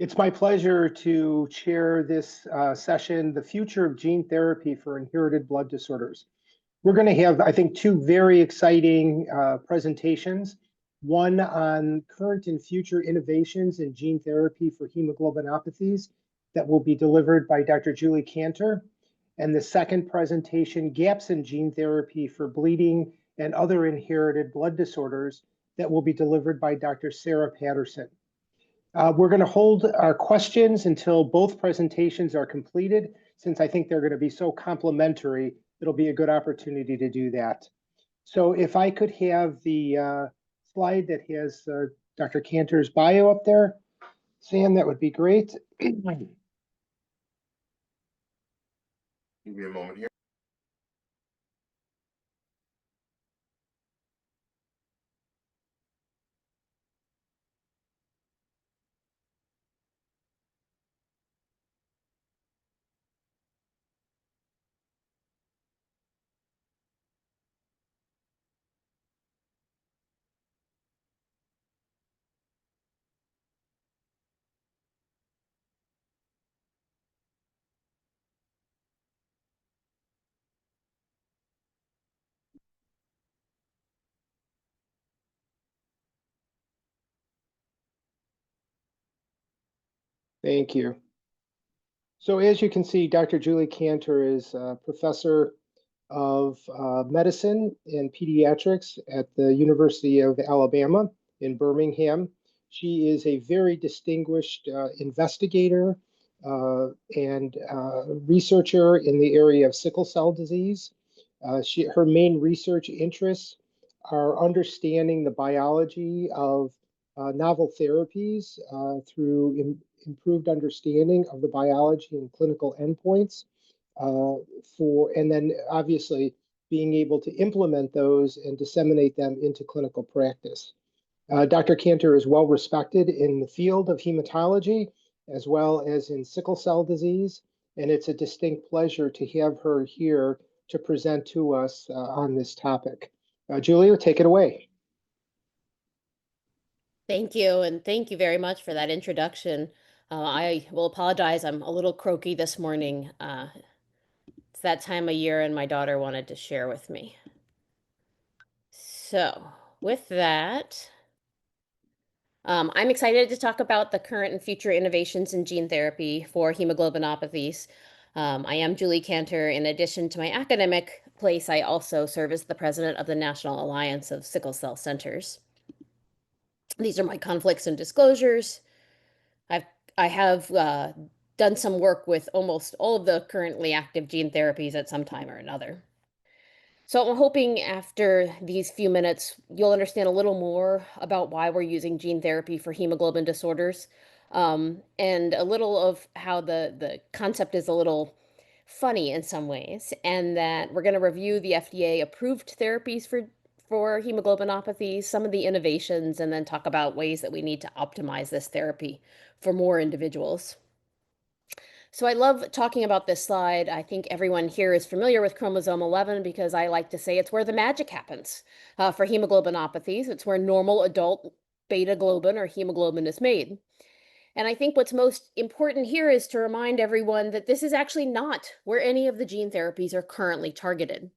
It's my pleasure to chair this session, The Future of Gene Therapy for Inherited Blood Disorders. We're going to have, I think, two very exciting presentations. One on current and future innovations in gene therapy for hemoglobinopathies that will be delivered by Dr. Julie Kanter. And the second presentation, Gaps in Gene Therapy for Bleeding and Other Inherited Blood Disorders, that will be delivered by Dr. Sarah Patterson. We're going to hold our questions until both presentations are completed, since I think they're going to be so complementary. It'll be a good opportunity to do that. So if I could have the slide that has Dr. Kanter's bio up there, Sam, that would be great. Give me a moment here. Thank you. So as you can see, Dr. Julie Kanter is a professor of medicine and pediatrics at the University of Alabama in Birmingham. She is a very distinguished investigator and researcher in the area of sickle cell disease. Her main research interests are understanding the biology of novel therapies through improved understanding of the biology and clinical endpoints, and then obviously being able to implement those and disseminate them into clinical practice. Dr. Kanter is well respected in the field of hematology as well as in sickle cell disease, and it's a distinct pleasure to have her here to present to us on this topic. Julia, take it away. Thank you, and thank you very much for that introduction. I will apologize, I'm a little croaky this morning. It's that time of year and my daughter wanted to share with me. So with that, I'm excited to talk about the current and future innovations in gene therapy for hemoglobinopathies. I am Julie Kanter. In addition to my academic place, I also serve as the president of the National Alliance of Sickle Cell Centers. These are my conflicts and disclosures. I have done some work with almost all of the currently active gene therapies at some time or another. So I'm hoping after these few minutes, you'll understand a little more about why we're using gene therapy for hemoglobin disorders, and a little of how the concept is a little funny in some ways, and that we're going to review the FDA-approved therapies for hemoglobinopathies, some of the innovations, and then talk about ways that we need to optimize this therapy for more individuals. So I love talking about this slide. I think everyone here is familiar with chromosome 11 because I like to say it's where the magic happens for hemoglobinopathies. It's where normal adult beta globin or hemoglobin is made. And I think what's most important here is to remind everyone that this is actually not where any of the gene therapies are currently targeted.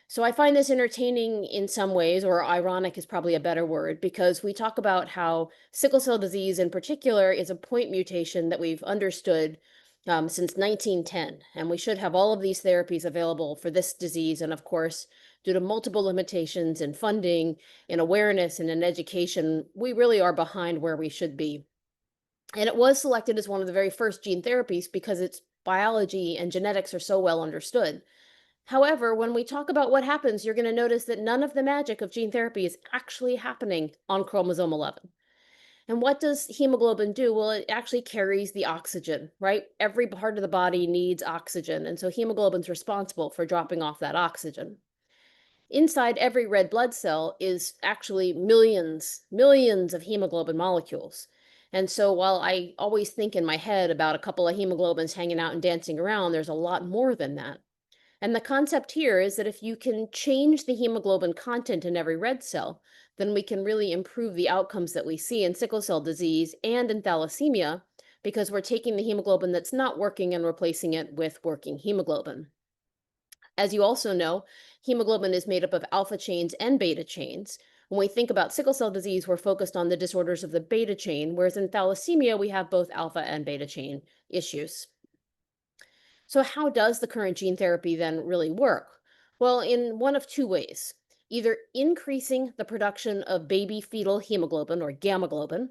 So I find this entertaining in some ways, or ironic is probably a better word, because we talk about how sickle cell disease in particular is a point mutation that we've understood since 1910, and we should have all of these therapies available for this disease. And of course, due to multiple limitations in funding, in awareness, and in education, we really are behind where we should be. And it was selected as one of the very first gene therapies because its biology and genetics are so well understood. However, when we talk about what happens, you're going to notice that none of the magic of gene therapy is actually happening on chromosome 11. And what does hemoglobin do? Well, it actually carries the oxygen, right? Every part of the body needs oxygen, and so hemoglobin's responsible for dropping off that oxygen. Inside every red blood cell is actually millions of hemoglobin molecules. And so while I always think in my head about a couple of hemoglobins hanging out and dancing around, there's a lot more than that. And the concept here is that if you can change the hemoglobin content in every red cell, then we can really improve the outcomes that we see in sickle cell disease and in thalassemia because we're taking the hemoglobin that's not working and replacing it with working hemoglobin. As you also know, hemoglobin is made up of alpha chains and beta chains. When we think about sickle cell disease, we're focused on the disorders of the beta chain, whereas in thalassemia, we have both alpha and beta chain issues. So how does the current gene therapy then really work? Well, in one of two ways. Either increasing the production of baby fetal hemoglobin or gamma globin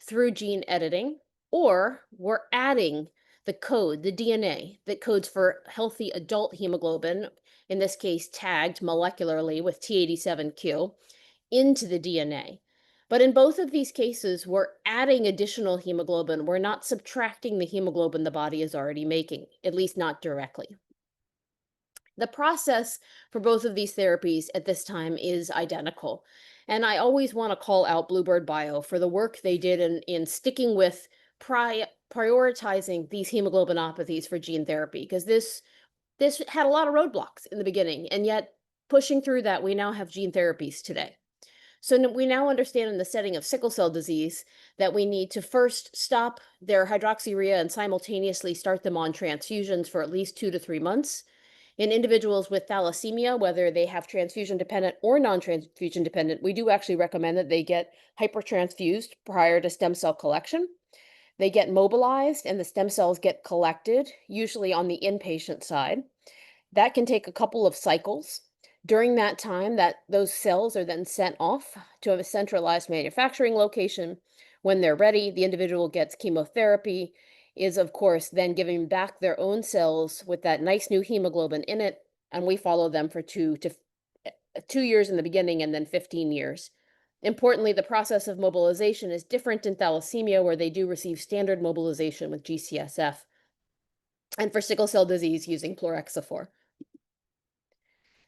through gene editing, or we're adding the code, the DNA that codes for healthy adult hemoglobin, in this case tagged molecularly with T87Q, into the DNA. But in both of these cases, we're adding additional hemoglobin. We're not subtracting the hemoglobin the body is already making, at least not directly. The process for both of these therapies at this time is identical. And I always want to call out Bluebird Bio for the work they did in sticking with prioritizing these hemoglobinopathies for gene therapy, because this had a lot of roadblocks in the beginning, and yet pushing through that, we now have gene therapies today. So we now understand in the setting of sickle cell disease that we need to first stop their hydroxyurea and simultaneously start them on transfusions for at least 2 to 3 months. In individuals with thalassemia, whether they have transfusion dependent or non-transfusion dependent, we do actually recommend that they get hypertransfused prior to stem cell collection. They get mobilized and the stem cells get collected, usually on the inpatient side. That can take a couple of cycles. During that time, those cells are then sent off to a centralized manufacturing location. When they're ready, the individual gets chemotherapy, is of course then giving back their own cells with that nice new hemoglobin in it, and we follow them for 2 years in the beginning and then 15 years. Importantly, the process of mobilization is different in thalassemia, where they do receive standard mobilization with GCSF, and for sickle cell disease using plerixafor.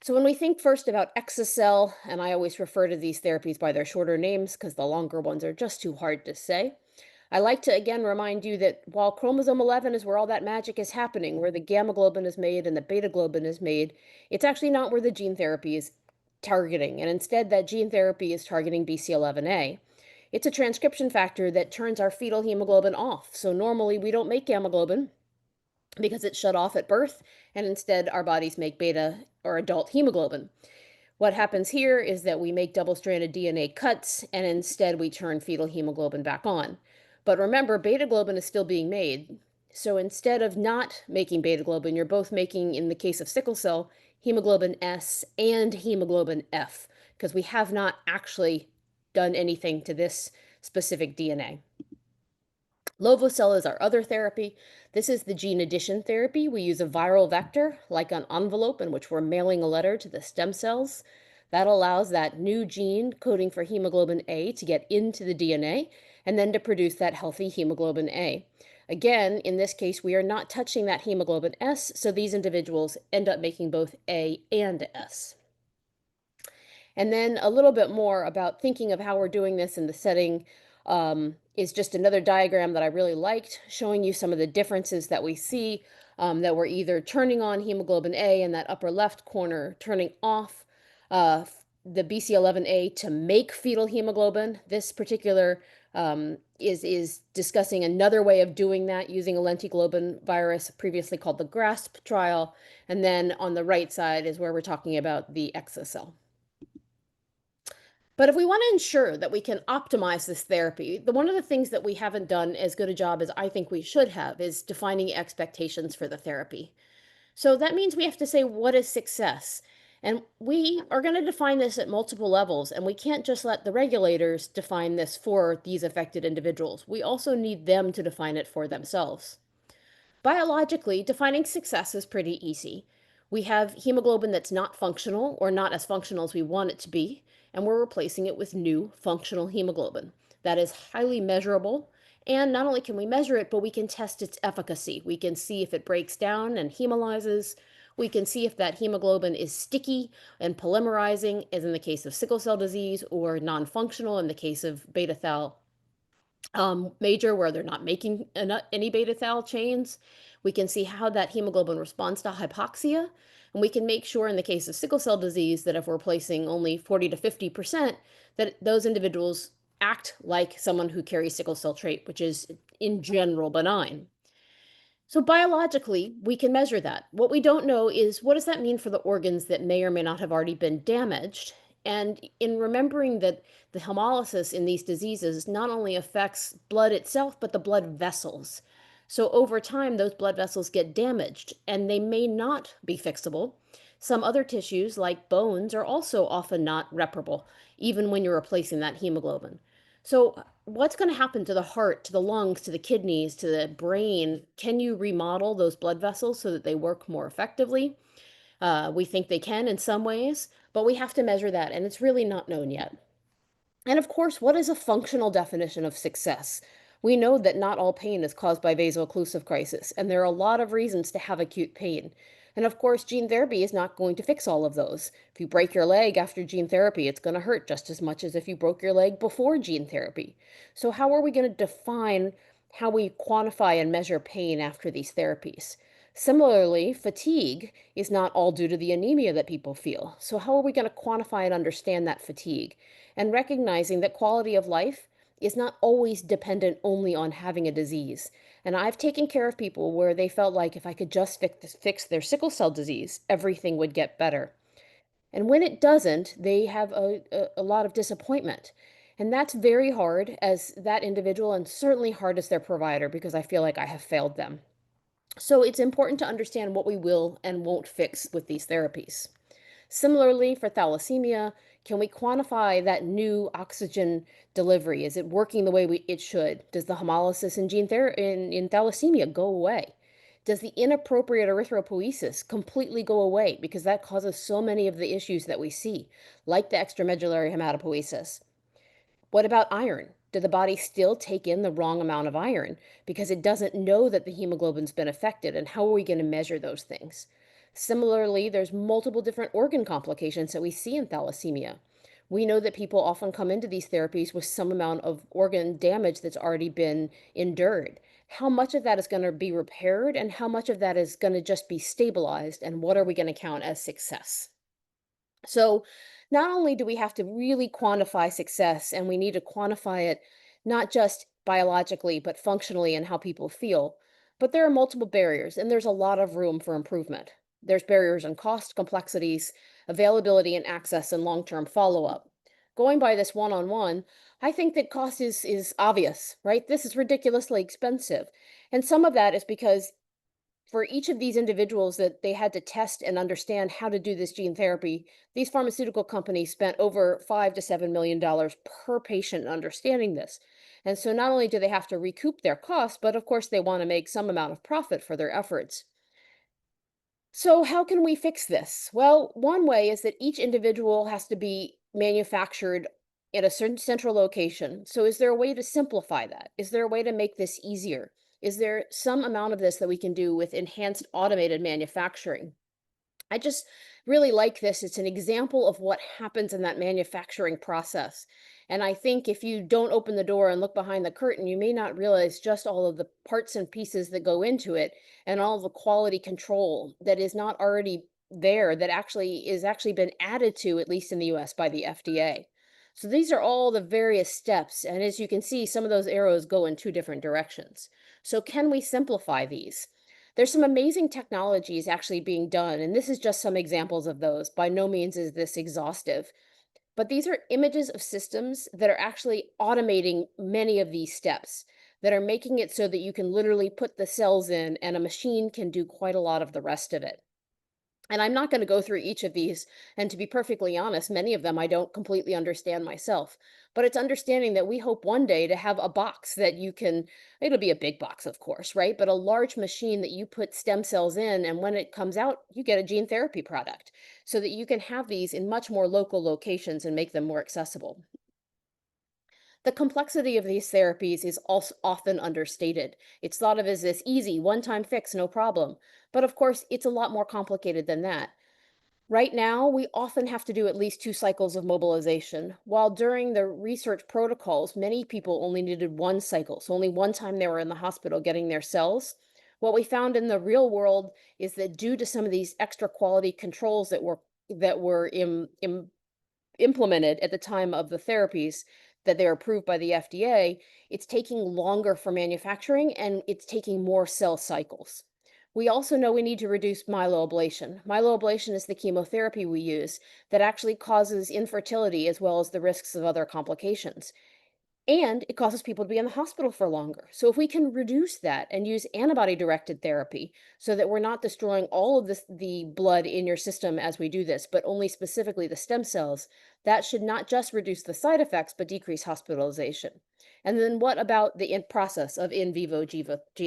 So when we think first about exa-cel, and I always refer to these therapies by their shorter names because the longer ones are just too hard to say, I like to again remind you that while chromosome 11 is where all that magic is happening, where the gamma globin is made and the beta globin is made, it's actually not where the gene therapy is targeting. And instead, that gene therapy is targeting BCL11A. It's a transcription factor that turns our fetal hemoglobin off. So normally we don't make gamma globin because it's shut off at birth, and instead our bodies make beta or adult hemoglobin. What happens here is that we make double-stranded DNA cuts, and instead we turn fetal hemoglobin back on. But remember, beta globin is still being made. So instead of not making beta globin, you're both making, in the case of sickle cell, hemoglobin S and hemoglobin F, because we have not actually done anything to this specific DNA. Lovo-cel is our other therapy. This is the gene addition therapy. We use a viral vector, like an envelope in which we're mailing a letter to the stem cells. That allows that new gene coding for hemoglobin A to get into the DNA and then to produce that healthy hemoglobin A. Again, in this case, we are not touching that hemoglobin S, so these individuals end up making both A and S. And then a little bit more about thinking of how we're doing this in the setting is just another diagram that I really liked, showing you some of the differences that we see, that we're either turning on hemoglobin A in that upper left corner, turning off the BCL11A to make fetal hemoglobin. This particular is discussing another way of doing that using a lentiglobin virus, previously called the GRASP trial. And then on the right side is where we're talking about the exa-cel. But if we want to ensure that we can optimize this therapy, one of the things that we haven't done as good a job as I think we should have is defining expectations for the therapy. So that means we have to say, what is success? And we are going to define this at multiple levels, and we can't just let the regulators define this for these affected individuals. We also need them to define it for themselves. Biologically, defining success is pretty easy. We have hemoglobin that's not functional or not as functional as we want it to be, and we're replacing it with new functional hemoglobin. That is highly measurable, and not only can we measure it, but we can test its efficacy. We can see if it breaks down and hemolyzes. We can see if that hemoglobin is sticky and polymerizing, as in the case of sickle cell disease, or non-functional in the case of beta thal major, where they're not making any beta thal chains. We can see how that hemoglobin responds to hypoxia. And we can make sure in the case of sickle cell disease that if we're placing only 40 to 50%, that those individuals act like someone who carries sickle cell trait, which is in general benign. So biologically, we can measure that. What we don't know is what does that mean for the organs that may or may not have already been damaged? And in remembering that the hemolysis in these diseases not only affects blood itself, but the blood vessels. So over time, those blood vessels get damaged and they may not be fixable. Some other tissues, like bones, are also often not reparable, even when you're replacing that hemoglobin. So, what's going to happen to the heart, to the lungs, to the kidneys, to the brain? Can you remodel those blood vessels so that they work more effectively? We think they can in some ways, but we have to measure that, and it's really not known yet. And of course, what is a functional definition of success? We know that not all pain is caused by vaso-occlusive crisis, and there are a lot of reasons to have acute pain. And of course, gene therapy is not going to fix all of those. If you break your leg after gene therapy, it's going to hurt just as much as if you broke your leg before gene therapy. So, how are we going to define how we quantify and measure pain after these therapies? Similarly, fatigue is not all due to the anemia that people feel. So, how are we going to quantify and understand that fatigue? And recognizing that quality of life is not always dependent only on having a disease. And I've taken care of people where they felt like if I could just fix their sickle cell disease, everything would get better. And when it doesn't, they have a lot of disappointment. And that's very hard as that individual, and certainly hard as their provider, because I feel like I have failed them. So it's important to understand what we will and won't fix with these therapies. Similarly, for thalassemia, can we quantify that new oxygen delivery? Is it working the way it should? Does the hemolysis in gene therapy in thalassemia go away? Does the inappropriate erythropoiesis completely go away? Because that causes so many of the issues that we see, like the extramedullary hematopoiesis. What about iron? Did the body still take in the wrong amount of iron because it doesn't know that the hemoglobin's been affected? And how are we going to measure those things? Similarly, there's multiple different organ complications that we see in thalassemia. We know that people often come into these therapies with some amount of organ damage that's already been endured. How much of that is going to be repaired and how much of that is going to just be stabilized, and what are we going to count as success? So, not only do we have to really quantify success, and we need to quantify it not just biologically, but functionally and how people feel, but there are multiple barriers, and there's a lot of room for improvement. There's barriers in cost, complexities, availability, and access, and long term follow up. Going by this one on one, I think that cost is obvious, right? This is ridiculously expensive. And some of that is because for each of these individuals that they had to test and understand how to do this gene therapy, these pharmaceutical companies spent over $5 to $7 million per patient in understanding this. And so not only do they have to recoup their costs, but of course they want to make some amount of profit for their efforts. So, how can we fix this? Well, one way is that each individual has to be manufactured at a certain central location. So, is there a way to simplify that? Is there a way to make this easier? Is there some amount of this that we can do with enhanced automated manufacturing? I just really like this. It's an example of what happens in that manufacturing process. And I think if you don't open the door and look behind the curtain, you may not realize just all of the parts and pieces that go into it and all the quality control that is not already there, that actually been added to, at least in the US, by the FDA. So these are all the various steps. And as you can see, some of those arrows go in two different directions. So can we simplify these? There's some amazing technologies actually being done, and this is just some examples of those. By no means is this exhaustive, but these are images of systems that are actually automating many of these steps, that are making it so that you can literally put the cells in and a machine can do quite a lot of the rest of it. And I'm not going to go through each of these. And to be perfectly honest, many of them I don't completely understand myself. But it's understanding that we hope one day to have a box that you can, it'll be a big box, of course, right? But a large machine that you put stem cells in. And when it comes out, you get a gene therapy product so that you can have these in much more local locations and make them more accessible. The complexity of these therapies is also often understated. It's thought of as this easy, one time fix, no problem. But of course, it's a lot more complicated than that. Right now, we often have to do at least 2 cycles of mobilization, while during the research protocols, many people only needed 1 cycle, so only one time they were in the hospital getting their cells. What we found in the real world is that due to some of these extra quality controls that were implemented at the time of the therapies, that they're approved by the FDA, it's taking longer for manufacturing and it's taking more cell cycles. We also know we need to reduce myeloablation. Myeloablation is the chemotherapy we use that actually causes infertility as well as the risks of other complications. And it causes people to be in the hospital for longer. So if we can reduce that and use antibody-directed therapy so that we're not destroying all of the blood in your system as we do this, but only specifically the stem cells, that should not just reduce the side effects, but decrease hospitalization. And then what about the process of in vivo gene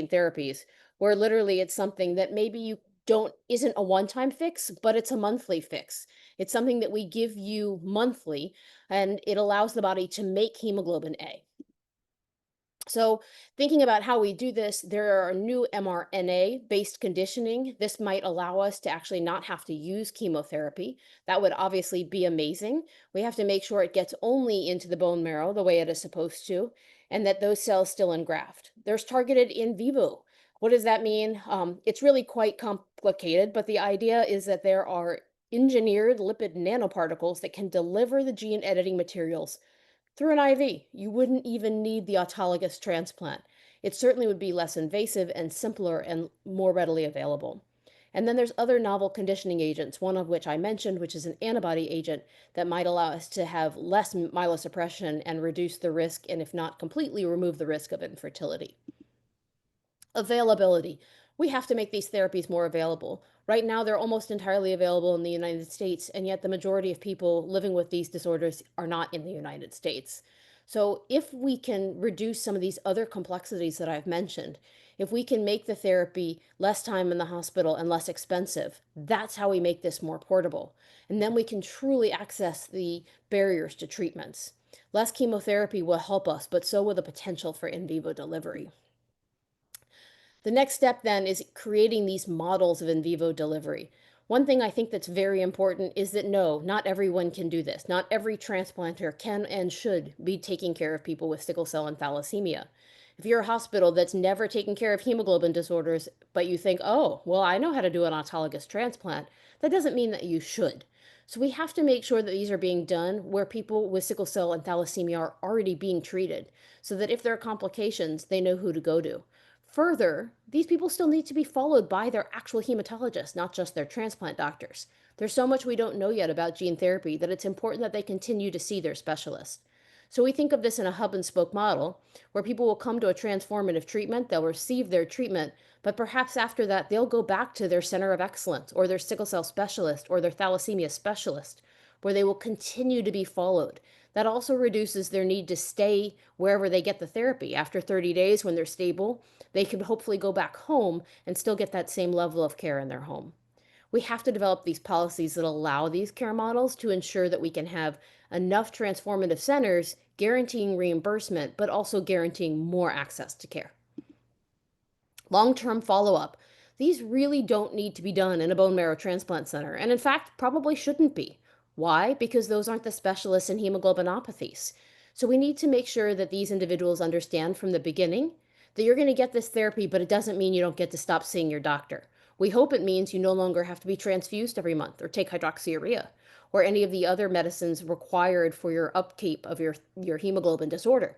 therapies, where literally it's something that maybe you don't isn't a one-time fix, but it's a monthly fix. It's something that we give you monthly and it allows the body to make hemoglobin A. So thinking about how we do this, there are new mRNA-based conditioning. This might allow us to actually not have to use chemotherapy. That would obviously be amazing. We have to make sure it gets only into the bone marrow the way it is supposed to, and that those cells still engraft. There's targeted in vivo. What does that mean? It's really quite complicated, but the idea is that there are engineered lipid nanoparticles that can deliver the gene editing materials through an IV. You wouldn't even need the autologous transplant. It certainly would be less invasive and simpler and more readily available. And then there's other novel conditioning agents, one of which I mentioned, which is an antibody agent that might allow us to have less myelosuppression and reduce the risk, and if not completely remove the risk of infertility. Availability. We have to make these therapies more available. Right now, they're almost entirely available in the United States, and yet the majority of people living with these disorders are not in the United States. So if we can reduce some of these other complexities that I've mentioned, if we can make the therapy less time in the hospital and less expensive, that's how we make this more portable. And then we can truly access the barriers to treatments. Less chemotherapy will help us, but so will the potential for in vivo delivery. The next step then is creating these models of in vivo delivery. One thing I think that's very important is that no, not everyone can do this. Not every transplanter can and should be taking care of people with sickle cell and thalassemia. If you're a hospital that's never taken care of hemoglobin disorders, but you think, oh, well, I know how to do an autologous transplant, that doesn't mean that you should. So we have to make sure that these are being done where people with sickle cell and thalassemia are already being treated, so that if there are complications, they know who to go to. Further, these people still need to be followed by their actual hematologists, not just their transplant doctors. There's so much we don't know yet about gene therapy that it's important that they continue to see their specialist. So we think of this in a hub and spoke model, where people will come to a transformative treatment, they'll receive their treatment, but perhaps after that, they'll go back to their center of excellence or their sickle cell specialist or their thalassemia specialist, where they will continue to be followed. That also reduces their need to stay wherever they get the therapy. After 30 days, when they're stable, they can hopefully go back home and still get that same level of care in their home. We have to develop these policies that allow these care models to ensure that we can have enough transformative centers guaranteeing reimbursement, but also guaranteeing more access to care. Long-term follow-up. These really don't need to be done in a bone marrow transplant center, and in fact, probably shouldn't be. Why? Because those aren't the specialists in hemoglobinopathies. So we need to make sure that these individuals understand from the beginning that you're going to get this therapy, but it doesn't mean you don't get to stop seeing your doctor. We hope it means you no longer have to be transfused every month or take hydroxyurea or any of the other medicines required for your upkeep of your hemoglobin disorder.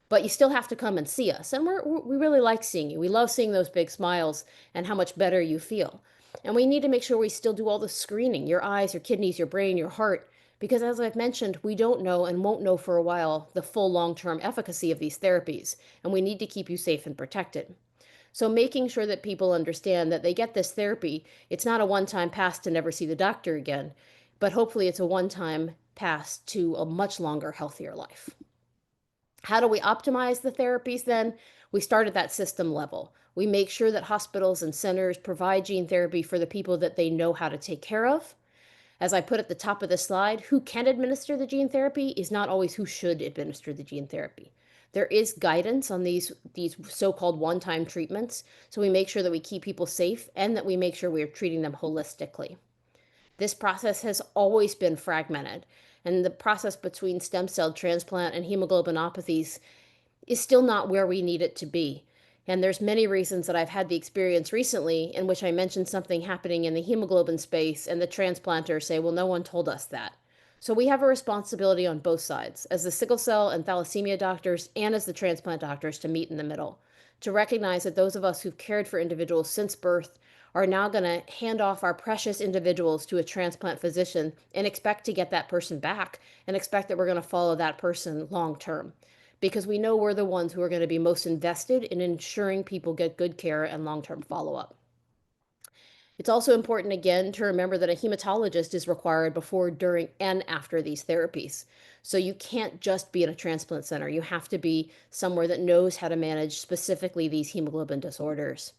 But you still have to come and see us. And we really like seeing you. We love seeing those big smiles and how much better you feel. And we need to make sure we still do all the screening, your eyes, your kidneys, your brain, your heart, because as I've mentioned, we don't know and won't know for a while the full long-term efficacy of these therapies, and we need to keep you safe and protected. So making sure that people understand that they get this therapy, it's not a one-time pass to never see the doctor again, but hopefully it's a one-time pass to a much longer, healthier life. How do we optimize the therapies then? We start at that system level. We make sure that hospitals and centers provide gene therapy for the people that they know how to take care of. As I put at the top of the slide, who can administer the gene therapy is not always who should administer the gene therapy. There is guidance on these so-called one-time treatments, so we make sure that we keep people safe and that we make sure we are treating them holistically. This process has always been fragmented, and the process between stem cell transplant and hemoglobinopathies is still not where we need it to be. And there's many reasons that I've had the experience recently in which I mentioned something happening in the hemoglobin space and the transplanters say, well, no one told us that. So we have a responsibility on both sides, as the sickle cell and thalassemia doctors and as the transplant doctors, to meet in the middle, to recognize that those of us who've cared for individuals since birth are now going to hand off our precious individuals to a transplant physician and expect to get that person back and expect that we're going to follow that person long term, because we know we're the ones who are going to be most invested in ensuring people get good care and long-term follow-up. It's also important, again, to remember that a hematologist is required before, during, and after these therapies. So you can't just be at a transplant center. You have to be somewhere that knows how to manage specifically these hemoglobin disorders.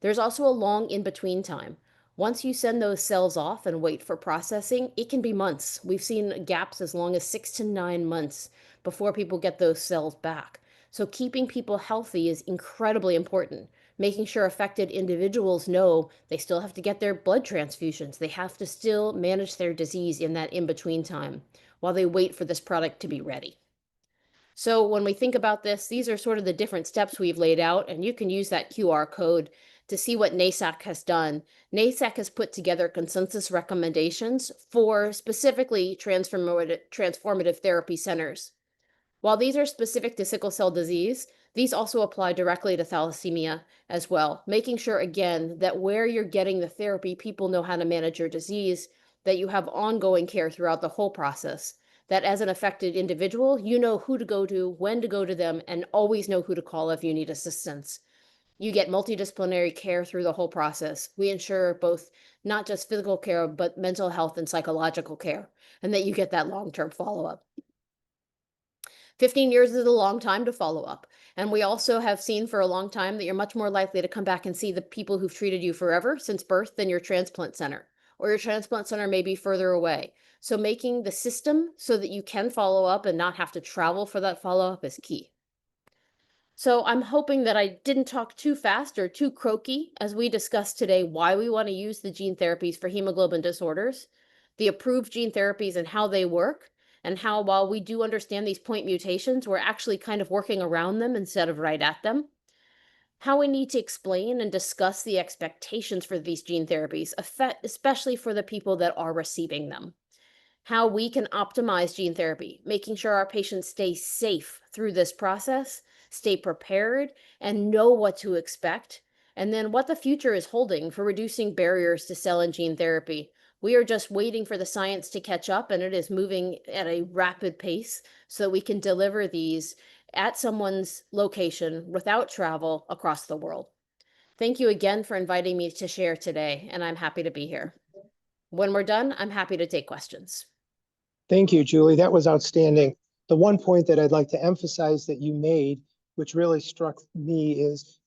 There's also a long in-between time. Once you send those cells off and wait for processing, it can be months. We've seen gaps as long as 6 to 9 months before people get those cells back. So keeping people healthy is incredibly important. Making sure affected individuals know they still have to get their blood transfusions. They have to still manage their disease in that in-between time while they wait for this product to be ready. So when we think about this, these are sort of the different steps we've laid out, and you can use that QR code to see what NASAC has done. NASAC has put together consensus recommendations for specifically transformative therapy centers. While these are specific to sickle cell disease, these also apply directly to thalassemia as well, making sure, again, that where you're getting the therapy, people know how to manage your disease, that you have ongoing care throughout the whole process, that as an affected individual, you know who to go to, when to go to them, and always know who to call if you need assistance. You get multidisciplinary care through the whole process. We ensure both not just physical care, but mental health and psychological care, and that you get that long-term follow-up. 15 years is a long time to follow up. And we also have seen for a long time that you're much more likely to come back and see the people who've treated you forever since birth than your transplant center, or your transplant center may be further away. So making the system so that you can follow up and not have to travel for that follow-up is key. So I'm hoping that I didn't talk too fast or too croaky as we discussed today why we want to use the gene therapies for hemoglobin disorders, the approved gene therapies and how they work, and how, while we do understand these point mutations, we're actually kind of working around them instead of right at them. How we need to explain and discuss the expectations for these gene therapies, especially for the people that are receiving them. How we can optimize gene therapy, making sure our patients stay safe through this process, stay prepared, and know what to expect, and then what the future is holding for reducing barriers to cell and gene therapy. We are just waiting for the science to catch up, and it is moving at a rapid pace so that we can deliver these at someone's location without travel across the world. Thank you again for inviting me to share today, and I'm happy to be here. When we're done, I'm happy to take questions. Thank you, Julie. That was outstanding. The one point that I'd like to emphasize that you made, which really struck me, is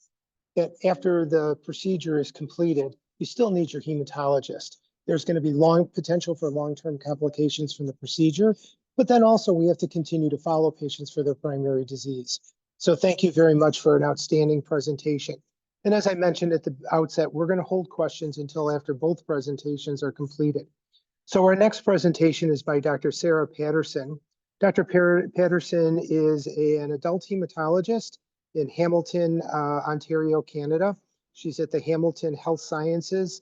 that after the procedure is completed, you still need your hematologist. There's going to be potential for long-term complications from the procedure, but then also we have to continue to follow patients for their primary disease. So thank you very much for an outstanding presentation. And as I mentioned at the outset, we're going to hold questions until after both presentations are completed. So our next presentation is by Dr. Sarah Patterson. Dr. Patterson is an adult hematologist in Hamilton, Ontario, Canada. She's at the Hamilton Health Sciences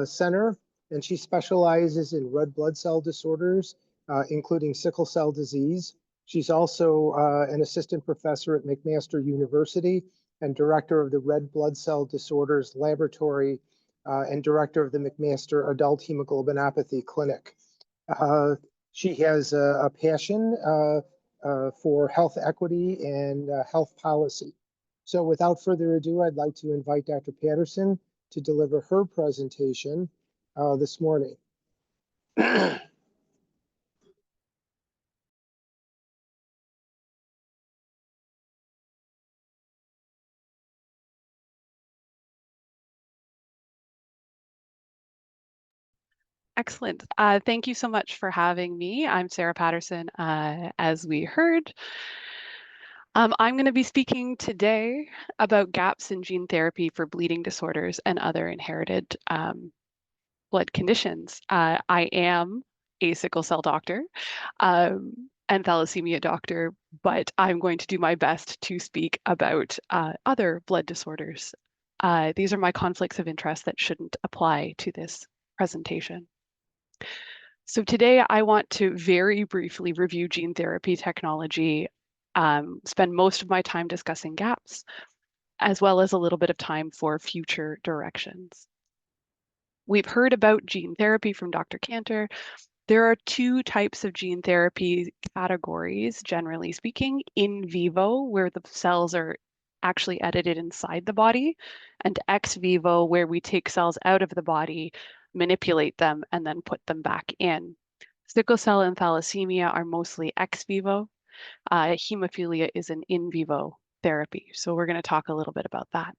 Center, and she specializes in red blood cell disorders, including sickle cell disease. She's also an assistant professor at McMaster University and director of the Red Blood Cell Disorders Laboratory and director of the McMaster Adult Hemoglobinopathy Clinic. She has a passion for health equity and health policy. So without further ado, I'd like to invite Dr. Patterson to deliver her presentation this morning. Excellent. Thank you so much for having me. I'm Sarah Patterson, as we heard. I'm going to be speaking today about gaps in gene therapy for bleeding disorders and other inherited blood conditions. I am a sickle cell doctor and thalassemia doctor, but I'm going to do my best to speak about other blood disorders. These are my conflicts of interest that shouldn't apply to this presentation. So today I want to very briefly review gene therapy technology, spend most of my time discussing gaps, as well as a little bit of time for future directions. We've heard about gene therapy from Dr. Kanter. There are two types of gene therapy categories, generally speaking: in vivo, where the cells are actually edited inside the body, and ex vivo, where we take cells out of the body, manipulate them, and then put them back in. Sickle cell and thalassemia are mostly ex vivo. Hemophilia is an in vivo therapy. So we're going to talk a little bit about that.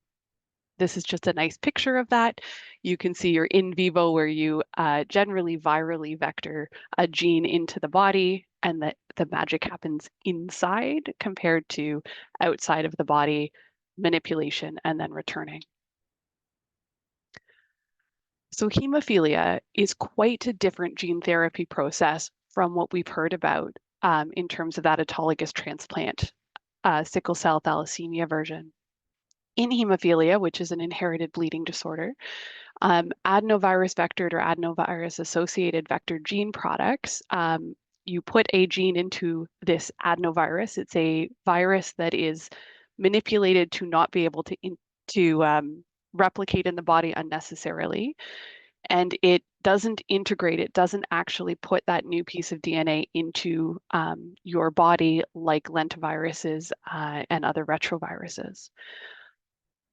This is just a nice picture of that. You can see your in vivo, where you generally virally vector a gene into the body, and that the magic happens inside compared to outside of the body, manipulation and then returning. So hemophilia is quite a different gene therapy process from what we've heard about in terms of that autologous transplant, sickle cell thalassemia version. In hemophilia, which is an inherited bleeding disorder, adenovirus vectored or adenovirus associated vector gene products, you put a gene into this adenovirus. It's a virus that is manipulated to not be able to replicate in the body unnecessarily. And it doesn't integrate, it doesn't actually put that new piece of DNA into your body like lentiviruses and other retroviruses.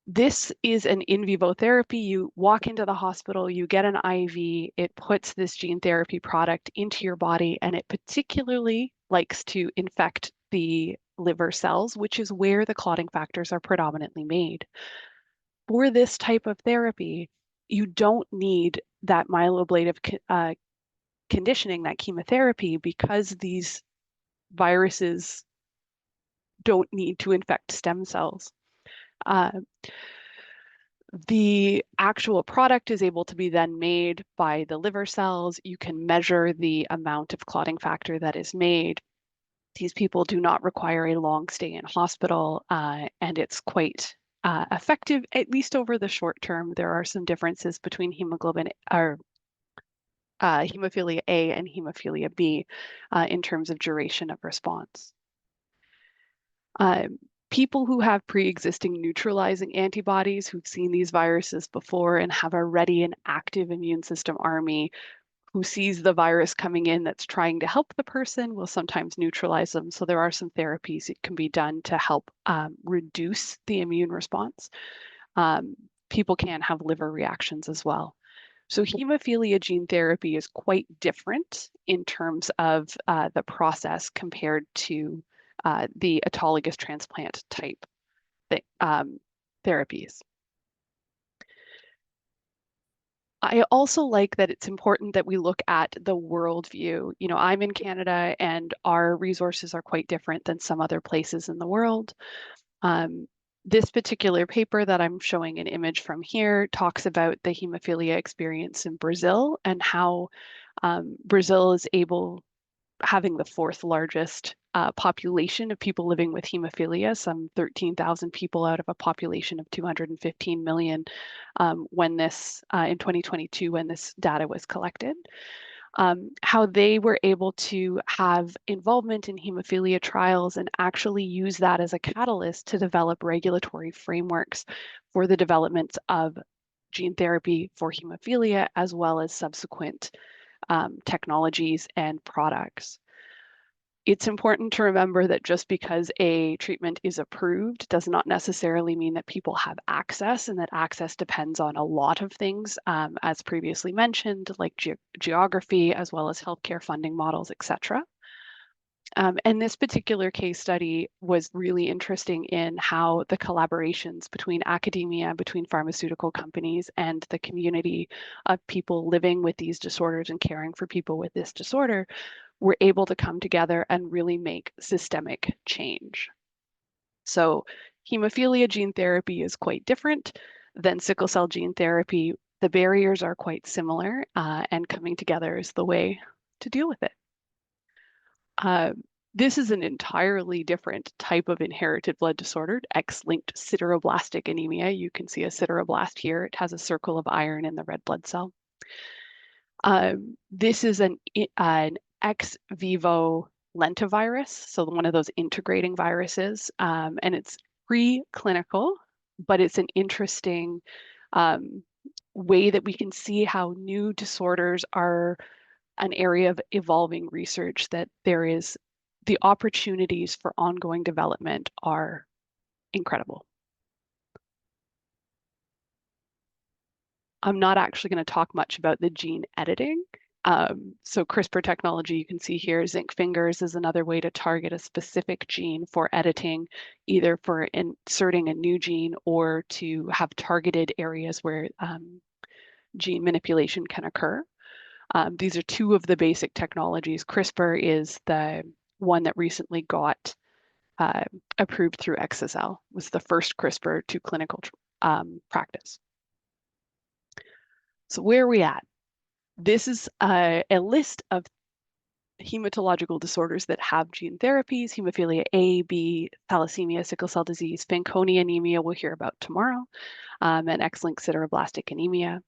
This is an in vivo therapy. You walk into the hospital, you get an IV, it puts this gene therapy product into your body, and it particularly likes to infect the liver cells, which is where the clotting factors are predominantly made. For this type of therapy, you don't need that myeloablative conditioning, that chemotherapy, because these viruses don't need to infect stem cells. The actual product is able to be then made by the liver cells. You can measure the amount of clotting factor that is made. These people do not require a long stay in hospital, and it's quite effective, at least over the short term. There are some differences between hemophilia A and hemophilia B in terms of duration of response. People who have pre-existing neutralizing antibodies, who've seen these viruses before and have a ready and active immune system army, who sees the virus coming in that's trying to help the person, will sometimes neutralize them. So there are some therapies that can be done to help reduce the immune response. People can have liver reactions as well. So hemophilia gene therapy is quite different in terms of the process compared to the autologous transplant type therapies. I also like that it's important that we look at the worldview. You know, I'm in Canada and our resources are quite different than some other places in the world. This particular paper that I'm showing an image from here talks about the hemophilia experience in Brazil and how Brazil is having the fourth largest population of people living with hemophilia, some 13,000 people out of a population of 215 million when this, in 2022, when this data was collected. How they were able to have involvement in hemophilia trials and actually use that as a catalyst to develop regulatory frameworks for the development of gene therapy for hemophilia, as well as subsequent technologies and products. It's important to remember that just because a treatment is approved does not necessarily mean that people have access, and that access depends on a lot of things, as previously mentioned, like geography, as well as healthcare funding models, etc. And this particular case study was really interesting in how the collaborations between academia, between pharmaceutical companies, and the community of people living with these disorders and caring for people with this disorder were able to come together and really make systemic change. So hemophilia gene therapy is quite different than sickle cell gene therapy. The barriers are quite similar, and coming together is the way to deal with it. This is an entirely different type of inherited blood disorder, X-linked sideroblastic anemia. You can see a sideroblast here. It has a circle of iron in the red blood cell. This is an ex vivo lentivirus, so one of those integrating viruses, and it's preclinical, but it's an interesting way that we can see how new disorders are an area of evolving research, that there is the opportunities for ongoing development are incredible. I'm not actually going to talk much about the gene editing. So CRISPR technology, you can see here, zinc fingers is another way to target a specific gene for editing, either for inserting a new gene or to have targeted areas where gene manipulation can occur. These are two of the basic technologies. CRISPR is the one that recently got approved through exa-cel, was the first CRISPR to clinical practice. So where are we at? This is a list of hematological disorders that have gene therapies: hemophilia A, B, thalassemia, sickle cell disease, Fanconi anemia we'll hear about tomorrow, and X-linked sideroblastic anemia.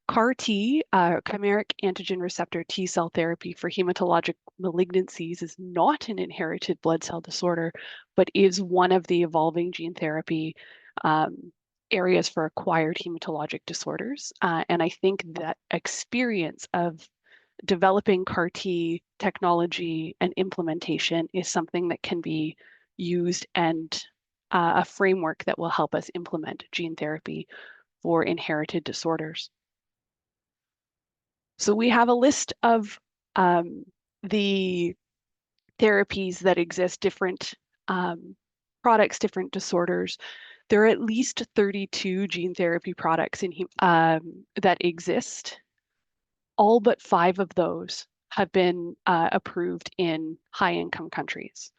CAR-T, chimeric antigen receptor T cell therapy for hematologic malignancies, is not an inherited blood cell disorder, but is one of the evolving gene therapy areas for acquired hematologic disorders. And I think that experience of developing CAR-T technology and implementation is something that can be used, and a framework that will help us implement gene therapy for inherited disorders. So we have a list of the therapies that exist, different products, different disorders. There are at least 32 gene therapy products that exist. All but 5 of those have been approved in high-income countries.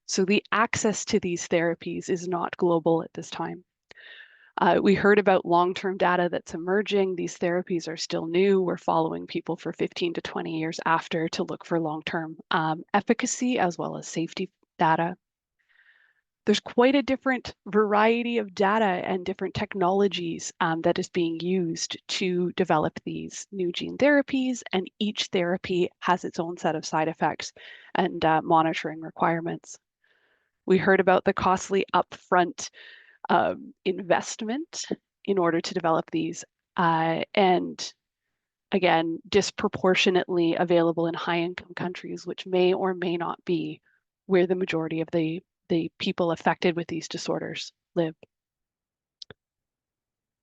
So the access to these therapies is not global at this time. We heard about long-term data that's emerging. These therapies are still new. We're following people for 15 to 20 years after to look for long-term efficacy as well as safety data. There's quite a different variety of data and different technologies that is being used to develop these new gene therapies, and each therapy has its own set of side effects and monitoring requirements. We heard about the costly upfront investment in order to develop these, and again, disproportionately available in high-income countries, which may or may not be where the majority of the people affected with these disorders live.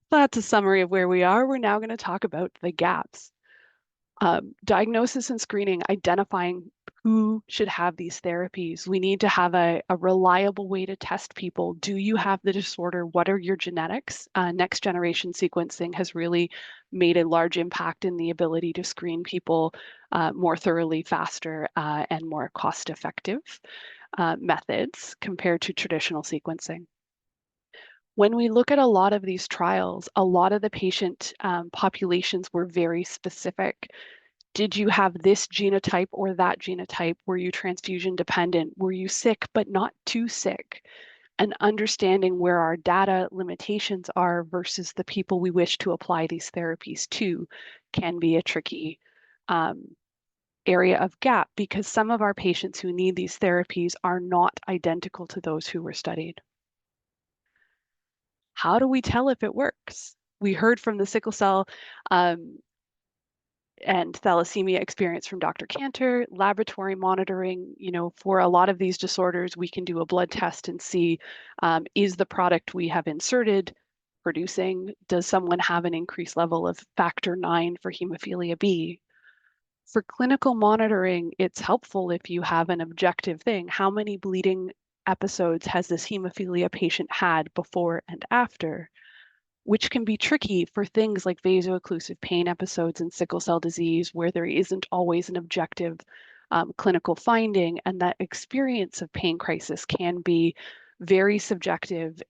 That's a summary of where we are. We're now going to talk about the gaps. Diagnosis and screening, identifying who should have these therapies. We need to have a reliable way to test people. Do you have the disorder? What are your genetics? Next generation sequencing has really made a large impact in the ability to screen people more thoroughly, faster, and more cost-effective methods compared to traditional sequencing. When we look at a lot of these trials, a lot of the patient populations were very specific. Did you have this genotype or that genotype? Were you transfusion dependent? Were you sick but not too sick? And understanding where our data limitations are versus the people we wish to apply these therapies to can be a tricky area of gap, because some of our patients who need these therapies are not identical to those who were studied. How do we tell if it works? We heard from the sickle cell and thalassemia experience from Dr. Kanter. Laboratory monitoring, for a lot of these disorders, we can do a blood test and see, is the product we have inserted producing? Does someone have an increased level of factor IX for hemophilia B? For clinical monitoring, it's helpful if you have an objective thing. How many bleeding episodes has this hemophilia patient had before and after? Which can be tricky for things like vaso-occlusive pain episodes in sickle cell disease, where there isn't always an objective clinical finding, and that experience of pain crisis can be very subjective.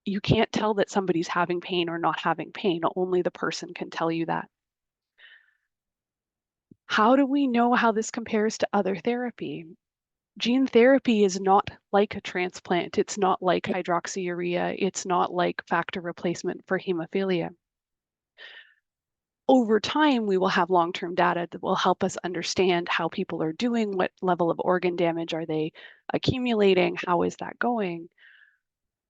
You can't tell that somebody's having pain or not having pain. Only the person can tell you that. How do we know how this compares to other therapy? Gene therapy is not like a transplant. It's not like hydroxyurea. It's not like factor replacement for hemophilia. over time, we will have long-term data that will help us understand how people are doing, what level of organ damage are they accumulating, how is that going.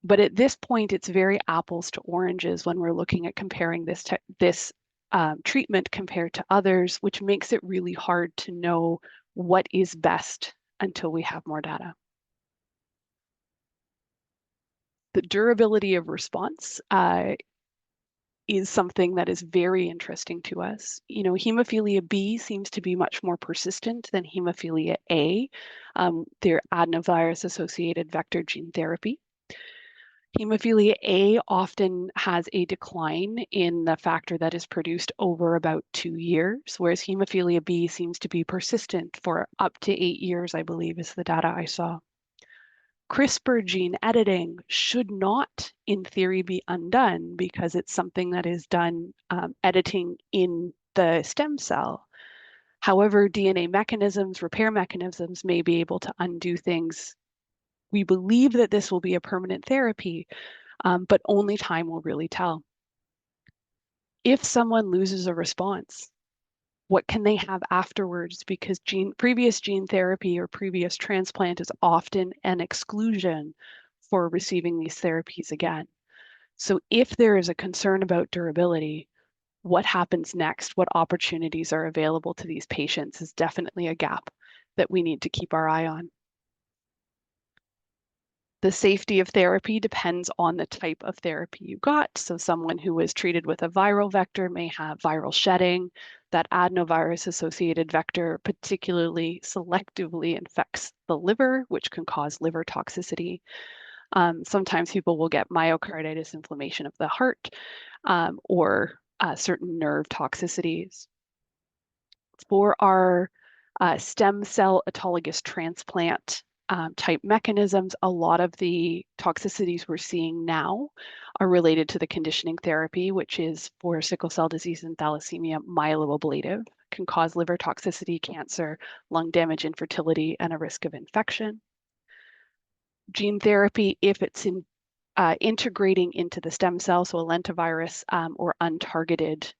But at this point, it's very apples to oranges when we're looking at comparing this treatment compared to others, which makes it really hard to know what is best until we have more data. The durability of response is something that is very interesting to us. You know, hemophilia B seems to be much more persistent than hemophilia A, their adenovirus-associated vector gene therapy. Hemophilia A often has a decline in the factor that is produced over about 2 years, whereas hemophilia B seems to be persistent for up to 8 years, I believe, is the data I saw. CRISPR gene editing should not, in theory, be undone because it's something that is done editing in the stem cell. However, DNA mechanisms, repair mechanisms may be able to undo things. We believe that this will be a permanent therapy, but only time will really tell. If someone loses a response, what can they have afterwards? Because previous gene therapy or previous transplant is often an exclusion for receiving these therapies again. So if there is a concern about durability, what happens next? What opportunities are available to these patients is definitely a gap that we need to keep our eye on. The safety of therapy depends on the type of therapy you got. So someone who was treated with a viral vector may have viral shedding. That adenovirus-associated vector particularly selectively infects the liver, which can cause liver toxicity. Sometimes people will get myocarditis, inflammation of the heart, or certain nerve toxicities. For our stem cell autologous transplant type mechanisms, a lot of the toxicities we're seeing now are related to the conditioning therapy, which is for sickle cell disease and thalassemia, myeloablative, can cause liver toxicity, cancer, lung damage, infertility, and a risk of infection. Gene therapy, if it's integrating into the stem cell, so a lentivirus or untargeted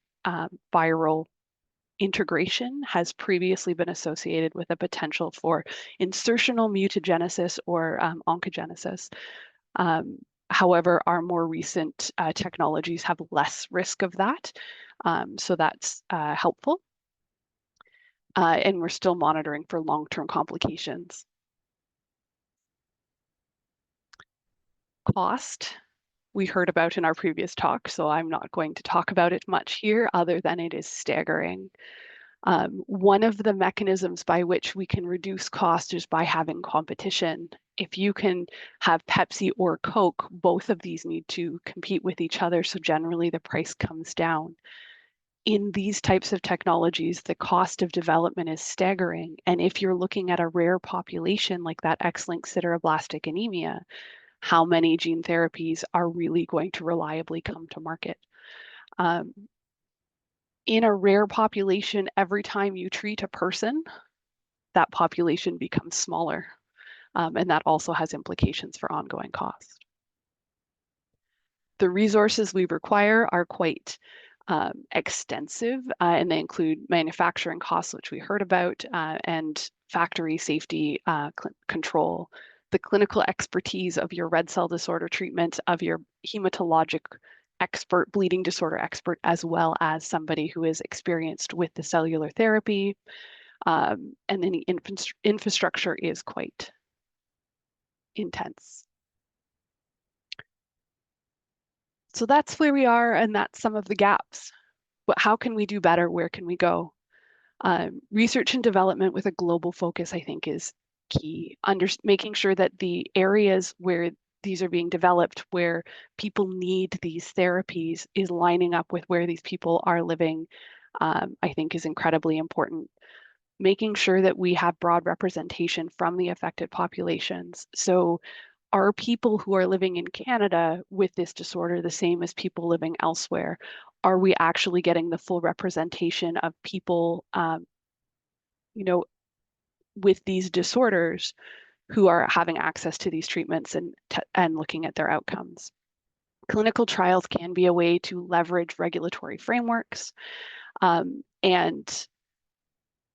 viral integration has previously been associated with a potential for insertional mutagenesis or oncogenesis. However, our more recent technologies have less risk of that, so that's helpful. And we're still monitoring for long-term complications. Cost, we heard about in our previous talk, so I'm not going to talk about it much here other than it is staggering. One of the mechanisms by which we can reduce cost is by having competition. If you can have Pepsi or Coke, both of these need to compete with each other, so generally the price comes down. In these types of technologies, the cost of development is staggering. And if you're looking at a rare population like that X-linked sideroblastic anemia, how many gene therapies are really going to reliably come to market? In a rare population, every time you treat a person, that population becomes smaller. And that also has implications for ongoing cost. The resources we require are quite extensive, and they include manufacturing costs, which we heard about, and factory safety control. The clinical expertise of your red cell disorder treatment, of your hematologic expert, bleeding disorder expert, as well as somebody who is experienced with the cellular therapy. And then the infrastructure is quite intense. So that's where we are, and that's some of the gaps. But how can we do better? Where can we go? Research and development with a global focus, I think, is key. Making sure that the areas where these are being developed, where people need these therapies, is lining up with where these people are living, I think is incredibly important. Making sure that we have broad representation from the affected populations. So are people who are living in Canada with this disorder the same as people living elsewhere? Are we actually getting the full representation of people, with these disorders who are having access to these treatments and looking at their outcomes? Clinical trials can be a way to leverage regulatory frameworks. And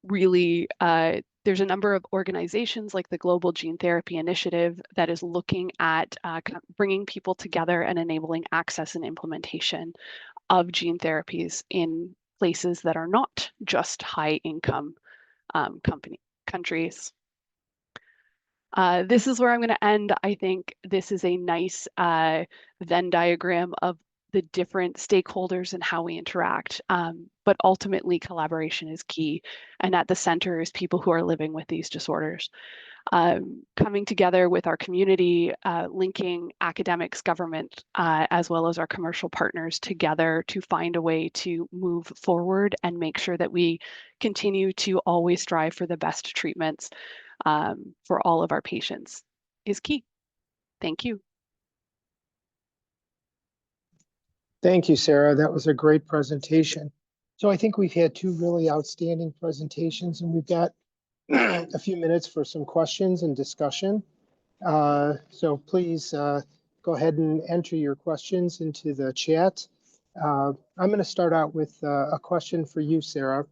really, there's a number of organizations like the Global Gene Therapy Initiative that is looking at bringing people together and enabling access and implementation of gene therapies in places that are not just high income countries. This is where I'm going to end. I think this is a nice Venn diagram of the different stakeholders and how we interact. But ultimately, collaboration is key. And at the center is people who are living with these disorders. Coming together with our community, linking academics, government, as well as our commercial partners together to find a way to move forward and make sure that we continue to always strive for the best treatments for all of our patients is key. Thank you. Thank you, Sarah. That was a great presentation. So I think we've had two really outstanding presentations, and we've got a few minutes for some questions and discussion. So please go ahead and enter your questions into the chat. I'm going to start out with a question for you, Sarah.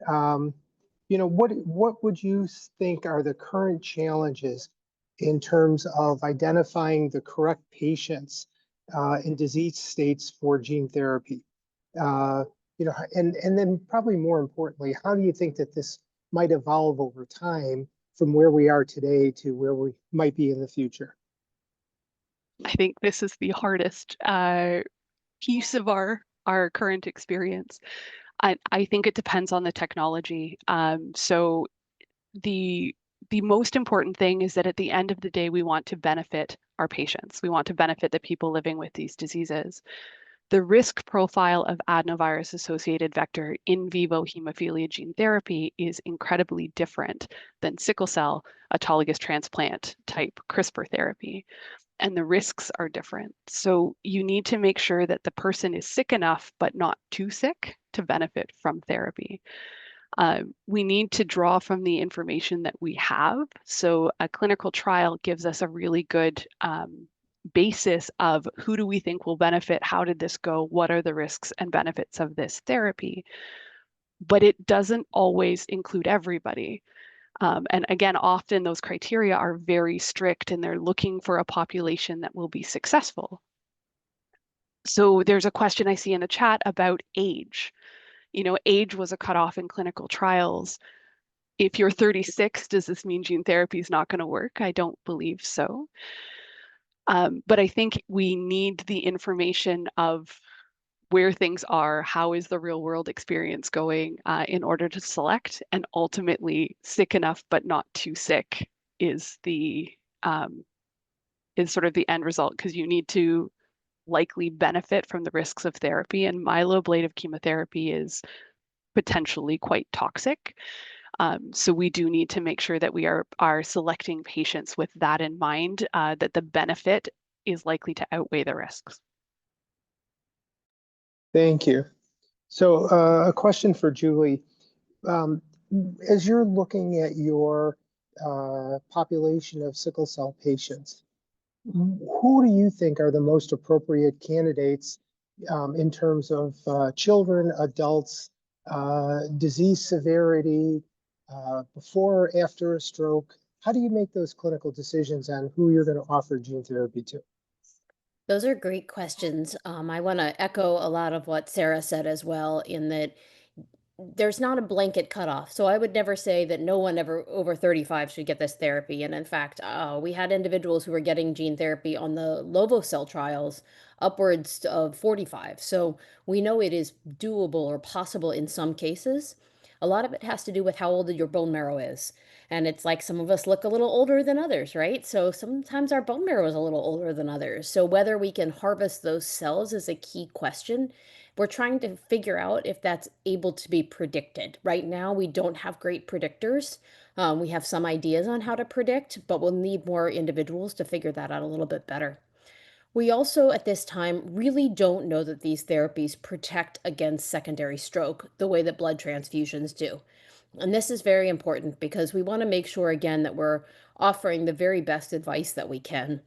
What would you think are the current challenges in terms of identifying the correct patients in disease states for gene therapy? And then probably more importantly, how do you think that this might evolve over time from where we are today to where we might be in the future? I think this is the hardest piece of our current experience. I think it depends on the technology. So the most important thing is that at the end of the day, we want to benefit our patients. We want to benefit the people living with these diseases. The risk profile of adenovirus-associated vector in vivo hemophilia gene therapy is incredibly different than sickle cell autologous transplant type CRISPR therapy. And the risks are different. So you need to make sure that the person is sick enough, but not too sick to benefit from therapy. We need to draw from the information that we have. So a clinical trial gives us a really good basis of who do we think will benefit, how did this go, what are the risks and benefits of this therapy. But it doesn't always include everybody. And again, often those criteria are very strict and they're looking for a population that will be successful. So there's a question I see in the chat about age. Age was a cutoff in clinical trials. If you're 36, does this mean gene therapy is not going to work? I don't believe so. But I think we need the information of where things are, how is the real world experience going in order to select, and ultimately sick enough but not too sick is sort of the end result, because you need to likely benefit from the risks of therapy, and myeloablative chemotherapy is potentially quite toxic. So we do need to make sure that we are selecting patients with that in mind, that the benefit is likely to outweigh the risks. Thank you. So a question for Julie. As you're looking at your population of sickle cell patients, who do you think are the most appropriate candidates in terms of children, adults, disease severity, before or after a stroke? How do you make those clinical decisions on who you're going to offer gene therapy to? Those are great questions. I want to echo a lot of what Sarah said as well, in that there's not a blanket cutoff. So I would never say that no one ever over 35 should get this therapy. And in fact, we had individuals who were getting gene therapy on the lovo-cel trials upwards of 45. So we know it is doable or possible in some cases. A lot of it has to do with how old your bone marrow is. And it's like some of us look a little older than others, right? So sometimes our bone marrow is a little older than others. So whether we can harvest those cells is a key question. We're trying to figure out if that's able to be predicted. Right now, we don't have great predictors. We have some ideas on how to predict, but we'll need more individuals to figure that out a little bit better. We also, at this time, really don't know that these therapies protect against secondary stroke the way that blood transfusions do. And this is very important because we want to make sure, again, that we're offering the very best advice that we can.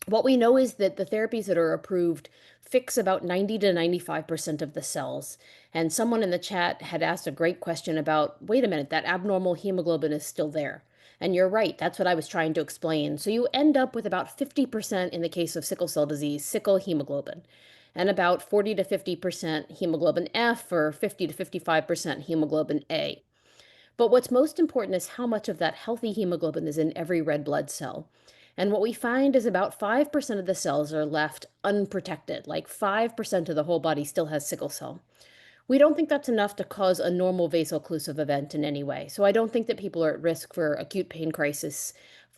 What we know is that the therapies that are approved fix about 90 to 95% of the cells. And someone in the chat had asked a great question about, wait a minute, that abnormal hemoglobin is still there. And you're right, that's what I was trying to explain. So you end up with about 50% in the case of sickle cell disease, sickle hemoglobin, and about 40 to 50% hemoglobin F or 50 to 55% hemoglobin A. But what's most important is how much of that healthy hemoglobin is in every red blood cell. And what we find is about 5% of the cells are left unprotected, like 5% of the whole body still has sickle cell. We don't think that's enough to cause a normal vaso-occlusive event in any way. So I don't think that people are at risk for acute pain crisis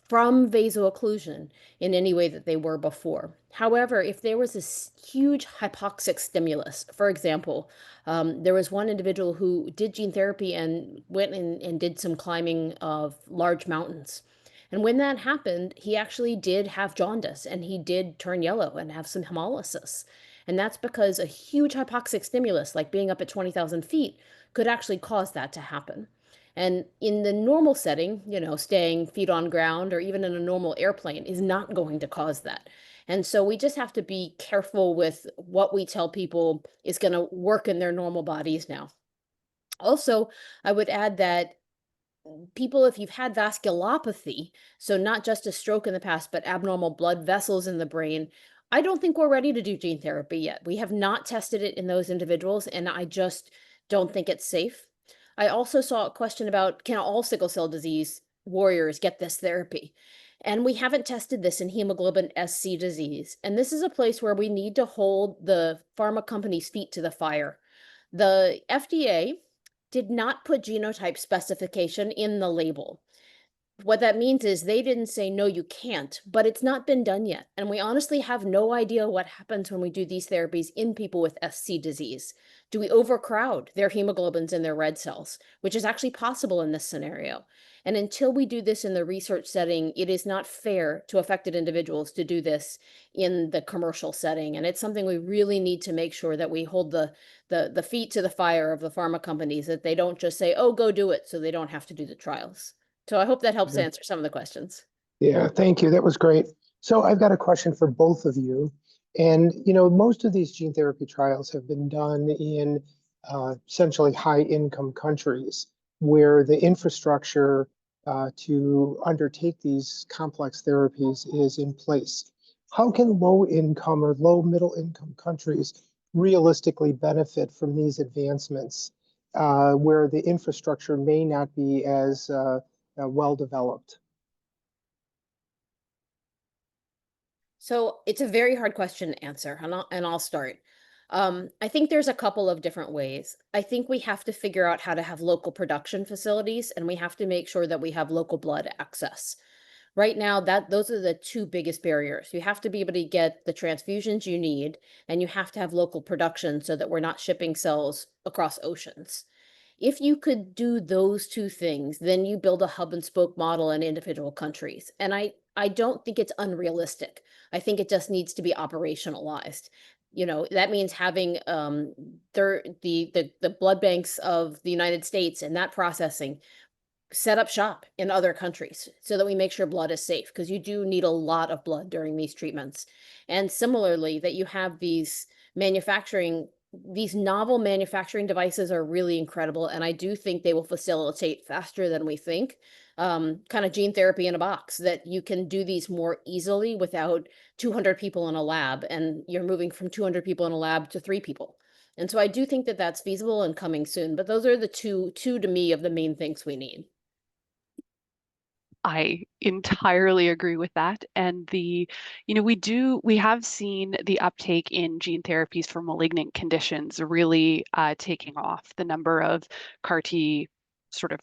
from vaso-occlusion in any way that they were before. However, if there was this huge hypoxic stimulus, for example, there was one individual who did gene therapy and went and did some climbing of large mountains. And when that happened, he actually did have jaundice and he did turn yellow and have some hemolysis. And that's because a huge hypoxic stimulus, like being up at 20,000 feet, could actually cause that to happen. And in the normal setting, staying feet on ground or even in a normal airplane is not going to cause that. And so we just have to be careful with what we tell people is going to work in their normal bodies now. Also, I would add that people, if you've had vasculopathy, so not just a stroke in the past, but abnormal blood vessels in the brain, I don't think we're ready to do gene therapy yet. We have not tested it in those individuals, and I just don't think it's safe. I also saw a question about, can all sickle cell disease warriors get this therapy? And we haven't tested this in hemoglobin SC disease. And this is a place where we need to hold the pharma company's feet to the fire. The FDA did not put genotype specification in the label. What that means is they didn't say, no, you can't, but it's not been done yet. And we honestly have no idea what happens when we do these therapies in people with SC disease. Do we overcrowd their hemoglobins and their red cells, which is actually possible in this scenario? And until we do this in the research setting, it is not fair to affected individuals to do this in the commercial setting. And it's something we really need to make sure that we hold the feet to the fire of the pharma companies, that they don't just say, oh, go do it, so they don't have to do the trials. So I hope that helps answer some of the questions. Yeah, thank you. That was great. So I've got a question for both of you. And, most of these gene therapy trials have been done in essentially high income countries where the infrastructure to undertake these complex therapies is in place. How can low income or low middle income countries realistically benefit from these advancements where the infrastructure may not be as well developed? So it's a very hard question to answer, and I'll start. I think there's a couple of different ways. I think we have to figure out how to have local production facilities, and we have to make sure that we have local blood access. Right now, those are the two biggest barriers. You have to be able to get the transfusions you need, and you have to have local production so that we're not shipping cells across oceans. If you could do those two things, then you build a hub and spoke model in individual countries. And I don't think it's unrealistic. I think it just needs to be operationalized. That means having the blood banks of the United States and that processing set up shop in other countries so that we make sure blood is safe, because you do need a lot of blood during these treatments. And similarly, that you have these novel manufacturing devices are really incredible. And I do think they will facilitate faster than we think, kind of gene therapy in a box, that you can do these more easily without 200 people in a lab. And you're moving from 200 people in a lab to 3 people. And so I do think that that's feasible and coming soon. But those are the two to me of the main things we need. I entirely agree with that. And we have seen the uptake in gene therapies for malignant conditions really taking off. The number of CAR T sort of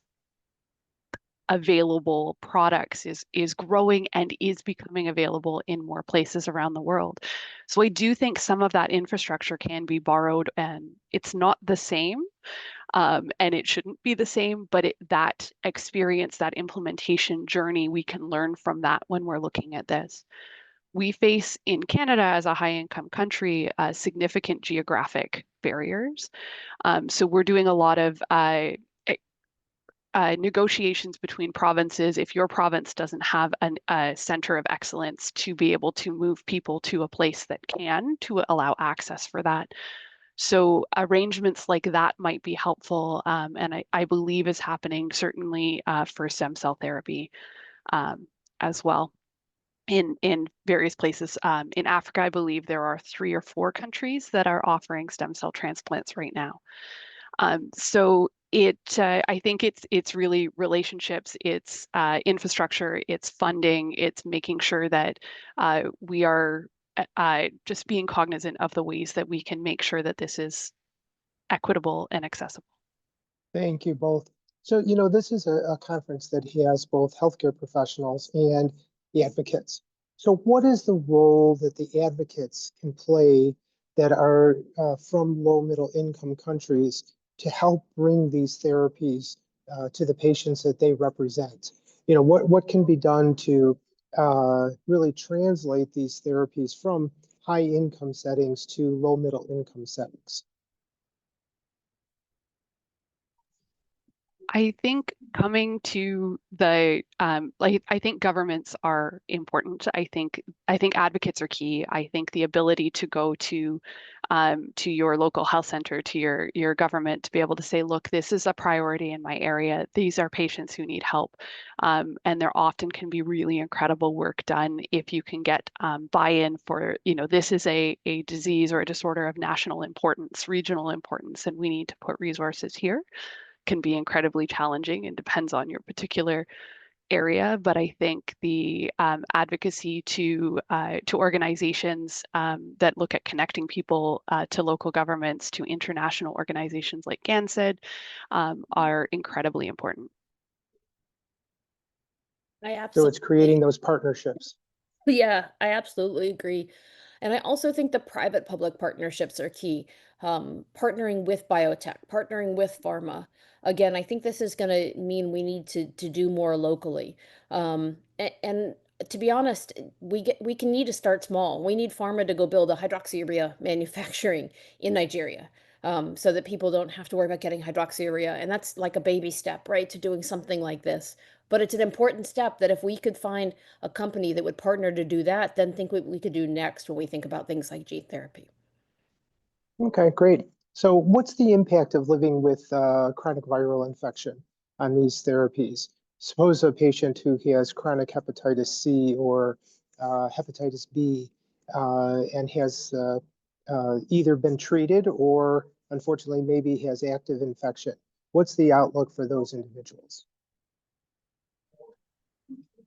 available products is growing and is becoming available in more places around the world. So I do think some of that infrastructure can be borrowed, and it's not the same. And it shouldn't be the same, but that experience, that implementation journey, we can learn from that when we're looking at this. We face in Canada, as a high-income country, significant geographic barriers. So we're doing a lot of negotiations between provinces, if your province doesn't have a center of excellence to be able to move people to a place that can, to allow access for that. So arrangements like that might be helpful, and I believe is happening certainly for stem cell therapy as well in various places. In Africa, I believe there are 3 or 4 countries that are offering stem cell transplants right now. So I think it's really relationships, it's infrastructure, it's funding, it's making sure that we are just being cognizant of the ways that we can make sure that this is equitable and accessible. Thank you both. So, this is a conference that has both healthcare professionals and advocates. So what is the role that the advocates can play that are from low middle income countries to help bring these therapies to the patients that they represent? What can be done to really translate these therapies from high income settings to low middle income settings? I think coming to the I think governments are important. I think advocates are key. I think the ability to go to your local health center, to your government, to be able to say, look, this is a priority in my area. These are patients who need help, and there often can be really incredible work done if you can get buy-in for, this is a disease or a disorder of national importance, regional importance, and we need to put resources here. Can be incredibly challenging and depends on your particular area. But I think the advocacy to organizations that look at connecting people to local governments, to international organizations like GANSED, are incredibly important. So it's creating those partnerships. Yeah, I absolutely agree. And I also think the private-public partnerships are key. Partnering with biotech, partnering with pharma. Again, I think this is going to mean we need to do more locally. And to be honest, we can need to start small. We need pharma to go build a hydroxyurea manufacturing in Nigeria, so that people don't have to worry about getting hydroxyurea. And that's like a baby step, right, to doing something like this. But it's an important step that if we could find a company that would partner to do that, then think what we could do next when we think about things like gene therapy. Okay, great. So what's the impact of living with chronic viral infection on these therapies? Suppose a patient who has chronic hepatitis C or hepatitis B and has either been treated or unfortunately maybe has active infection. What's the outlook for those individuals?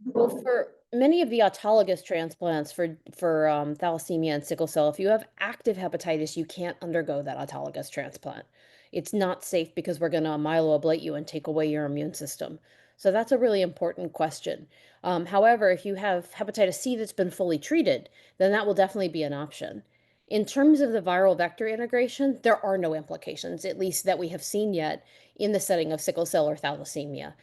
Well, for many of the autologous transplants for thalassemia and sickle cell, if you have active hepatitis, you can't undergo that autologous transplant. It's not safe because we're going to myeloablate you and take away your immune system. So that's a really important question. However, if you have hepatitis C that's been fully treated, then that will definitely be an option. In terms of the viral vector integration, there are no implications, at least that we have seen yet in the setting of sickle cell or thalassemia.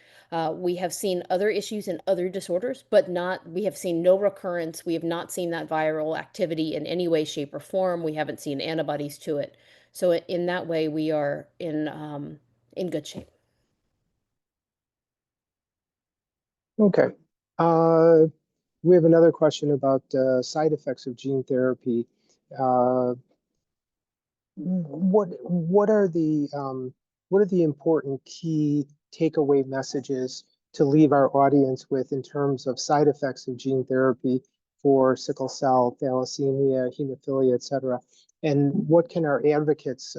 We have seen other issues in other disorders, but we have seen no recurrence. We have not seen that viral activity in any way, shape, or form. We haven't seen antibodies to it. So in that way, we are in good shape. Okay. We have another question about side effects of gene therapy. What are the important key takeaway messages to leave our audience with in terms of side effects of gene therapy for sickle cell, thalassemia, hemophilia, et cetera? And what can our advocates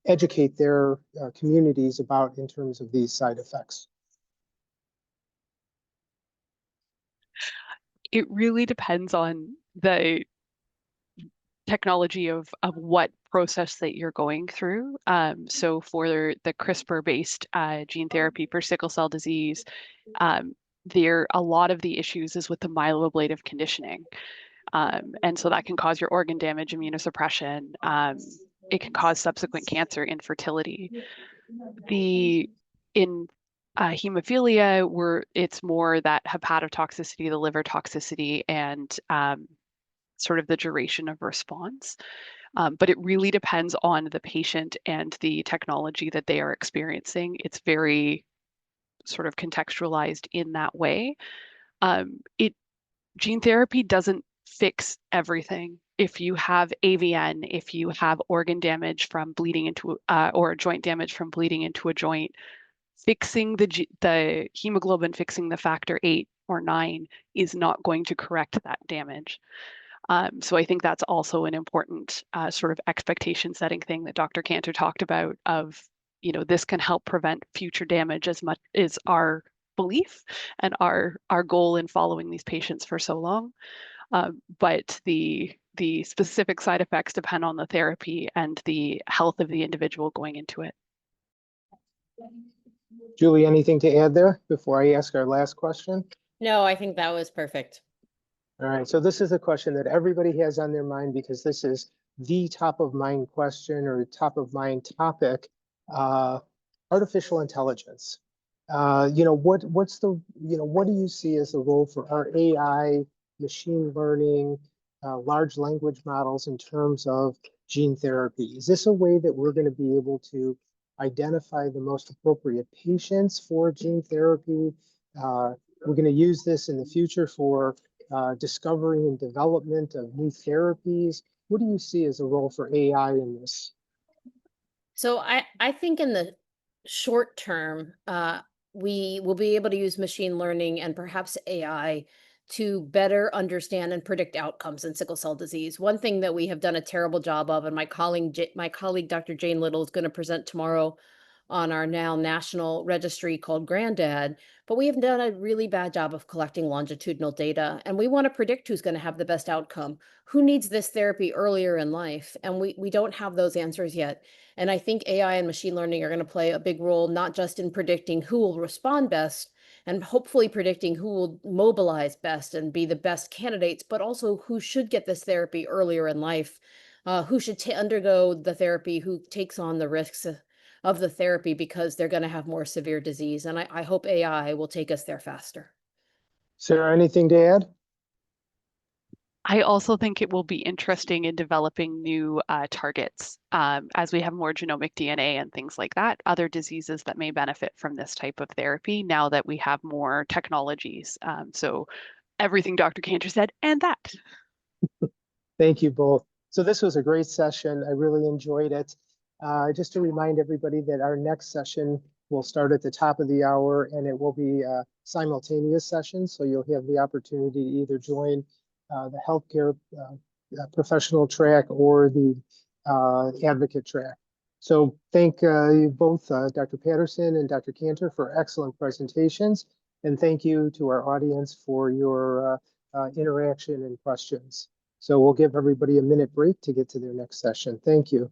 educate their communities about in terms of these side effects? It really depends on the technology of what process that you're going through. So for the CRISPR-based gene therapy for sickle cell disease, a lot of the issues is with the myeloablative conditioning. And so that can cause your organ damage, immunosuppression. It can cause subsequent cancer, infertility. In hemophilia, it's more that hepatotoxicity, the liver toxicity, and sort of the duration of response. But it really depends on the patient and the technology that they are experiencing. It's very sort of contextualized in that way. Gene therapy doesn't fix everything. If you have AVN, if you have organ damage from bleeding into, or joint damage from bleeding into a joint, fixing the hemoglobin, fixing the factor 8 or 9 is not going to correct that damage. So I think that's also an important sort of expectation setting thing that Dr. Kanter talked about of, this can help prevent future damage as much as our belief and our goal in following these patients for so long. But the specific side effects depend on the therapy and the health of the individual going into it. Julie, anything to add there before I ask our last question? No, I think that was perfect. All right, so this is a question that everybody has on their mind because this is the top of mind question or top of mind topic, artificial intelligence. What do you see as the role for our AI, machine learning, large language models in terms of gene therapy? Is this a way that we're going to be able to identify the most appropriate patients for gene therapy? We're going to use this in the future for discovery and development of new therapies. What do you see as a role for AI in this? So I think in the short term, we will be able to use machine learning and perhaps AI to better understand and predict outcomes in sickle cell disease. One thing that we have done a terrible job of, and my colleague Dr. Jane Little is going to present tomorrow on our now national registry called Granddad, but we have done a really bad job of collecting longitudinal data, and we want to predict who's going to have the best outcome, who needs this therapy earlier in life, and we don't have those answers yet. And I think AI and machine learning are going to play a big role, not just in predicting who will respond best and hopefully predicting who will mobilize best and be the best candidates, but also who should get this therapy earlier in life, who should undergo the therapy, who takes on the risks of the therapy because they're going to have more severe disease. And I hope AI will take us there faster. Sarah, anything to add? I also think it will be interesting in developing new targets as we have more genomic DNA and things like that, other diseases that may benefit from this type of therapy now that we have more technologies. So everything Dr. Kanter said and that. Thank you both. So this was a great session. I really enjoyed it. Just to remind everybody that our next session will start at the top of the hour and it will be a simultaneous session. So you'll have the opportunity to either join the healthcare professional track or the advocate track. So thank you both, Dr. Patterson and Dr. Kanter, for excellent presentations. And thank you to our audience for your interaction and questions. So we'll give everybody a minute break to get to their next session. Thank you.